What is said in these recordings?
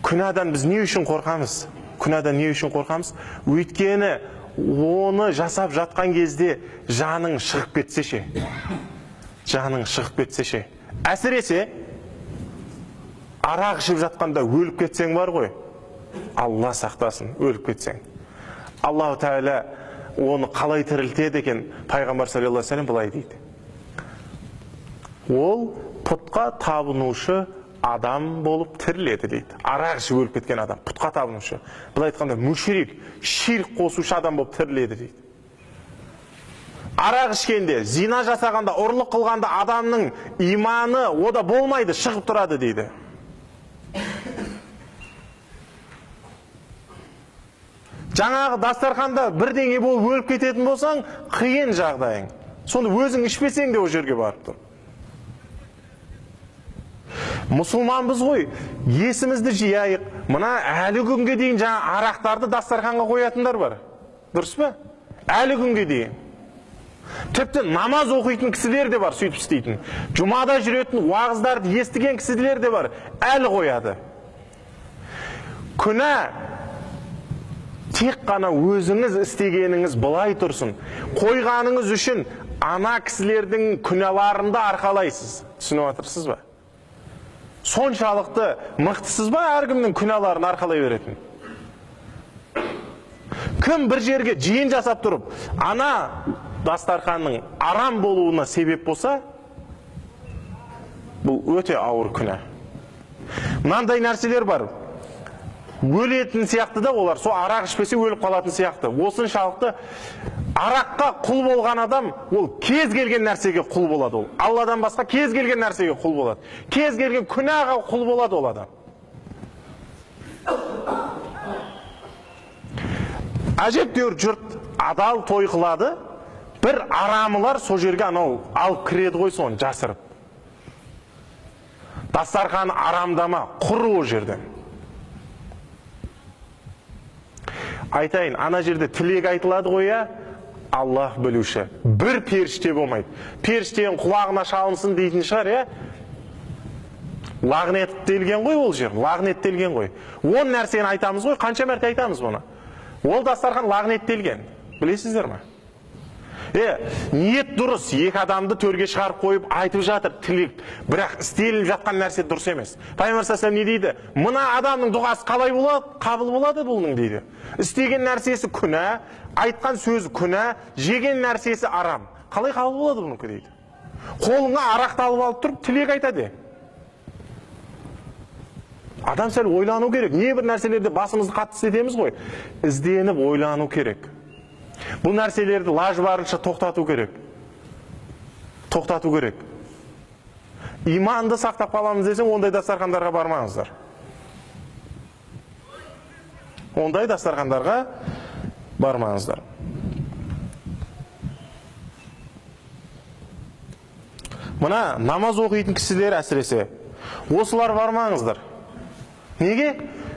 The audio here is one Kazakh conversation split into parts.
Күнәдан біз не үшін қорқамыз? Күнәдан не үшін қорқамыз? Өйткені оны жасап жатқан кезде жаның шығып кетсе ше. Жаның шығып кетсе ше. Әсіресе арақ ішіп жатқанда өліп кетсең бар ғой. Алла сақтасын, өліп кетсең. Аллаху Тағала оны қалай тірілтеді екен? Пайғамбар саллаллаху алейхи ва саллям былай дейді. Ол пұтқа табынушы адам болып тіріледі дейді. Арақ ішіп өліп кеткен адам, пұтқа табынушы. Былай айтқанда мүшрик, ширк қосушы адам болып тіріледі дейді. Арақ ішкенде, зина жасағанда, ұрлық қылғанда адамның иманы ода болмайды, шығып тұрады дейді. Жаңағы дастарханда бірдеңе болып өліп кететін болсаң, қиын жағдайың. Сонда өзің ішпесең де о жерге барып тұр. Мұсылманбыз ғой, есімізді жияйық. Мына әлі күнге дейін жаңа арақтарды дастарханға қоятындар бар. Дұрыс па? Әлі күнге дейін. Тіпті намаз оқитын кісілер де бар, сөйтіп істейтін. Жұмада жүретін уағыздарды естіген кісілер де бар, әлі қояды. Күнә тек қана өзіңіз істегеніңіз былай тұрсын. Қойғаныңыз үшін ана кісілердің күнәларында арқалайсыз. Түсініп отырсыз ба? Соншалықты мықтысыз ба әркімнің күнәларын арқалай беретін? Кім бір жерге жиын жасап тұрып, ана дастарханның арам болуына себеп болса, бұл өте ауыр күнә. Мынандай нәрселер бар. Өлетін сияқты да олар, сол арақ ішпесе өліп қалатын сияқты. Осыншалықты араққа құл болған адам, ол кез келген нәрсеге құл болады ол. Алладан басқа кез келген нәрсеге құл болады. Кез келген күнәға құл болады ол адам. Әжептәуір жұрт адал той қылады, бір арамылар сол жерге анау алып кіреді ғой соны жасырып. Дастархан арамдама, құры о жерден. Айтайын, ана жерде тілек айтылады ғой, Аллах білуші. Бір періште болмайды. Періштенің құлағына шалынсын дейтін шығар, лағнеттелген ғой ол жер, лағнеттелген ғой. 10 нәрсені айтамыз ғой, қанша мәрте айтамыз бұны? Ол дастархан лағнеттелген. Білесіздер ме? Ниет дұрыс, екі адамды төрге шығарып қойып айтып жатыр тілек, бірақ істеліп жатқан нәрсе дұрыс емес. Пайғамбар саллаллаху алейхи ва саллям не дейді? Мына адамның дұғасы қалай болады? Қабыл болады бұның дейді. Істеген нәрсесі күнә, айтқан сөзі күнә, жеген нәрсесі арам. Қалай қабыл болады бұныңкі дейді? Қолыңа арақты алып алып тұрып тілек айтады. Адам сәл ойлану керек. Не бір нәрселерде басымызды қатты істетеміз ғой. Ізденіп ойлану керек. Бұл нәрселерді лажы барынша тоқтату керек. Тоқтату керек. Иманды сақтап қаламыз десең, ондай дастархандарға бармаңыздар. Ондай дастархандарға бармаңыздар. Мына намаз оқитын кісілер әсіресе, осылар бармаңыздар. Неге?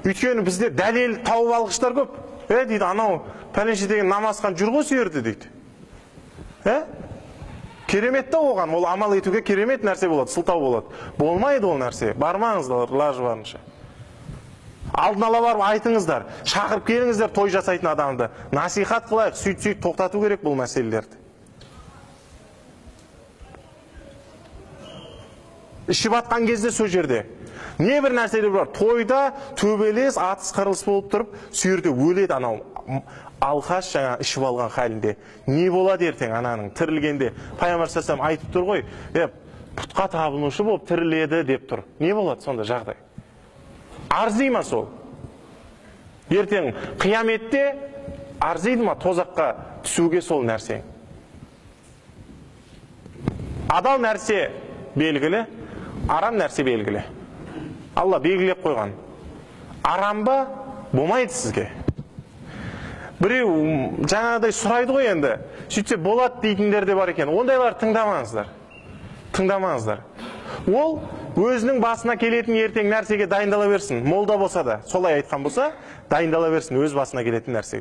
Өйткені бізде дәлел тауып алғыштар көп. Дейді, анау пәленше деген намазхан жүр ғой сүйерді дейді. Керемет та оған, ол амал етуге керемет нәрсе болады, сылтау болады. Болмайды ол нәрсе, бармаңыздар, лажы барынша. Алдын ала барып айтыңыздар, шақырып келіңіздер той жасайтын адамды. Насихат қылайық, сөйт тоқтату керек бұл мәселелерді. Ішіп атқан кезде сол жерде. Не бір нәрселер бар, тойда төбелес, атыс қырылыс болып тұрып, сүйерде өледі анау алқаш жаңа ішіп алған халінде. Не болады ертең ананың тірілгенде? Пайғамбар саллаллаху алейхи ва саллям айтып тұр ғой, пұтқа табынушы болып тіріледі деп тұр. Не болады сонда жағдай? Арзый ма сол? Ертең қияметте арзиды ма тозаққа түсуге сол нәрсе? Адал нәрсе белгілі, арам нәрсе белгілі. Алла белгілеп қойған. Арам ба? Болмайды сізге. Біреу жаңағыдай сұрайды ғой енді. Сөйтсе болады дейтіндер де бар екен. Ондайлар тыңдамаңыздар. Тыңдамаңыздар. Ол өзінің басына келетін ертең нәрсеге дайындала берсін. Молда болса да, солай айтқан болса, дайындала берсін өз басына келетін нәрсеге.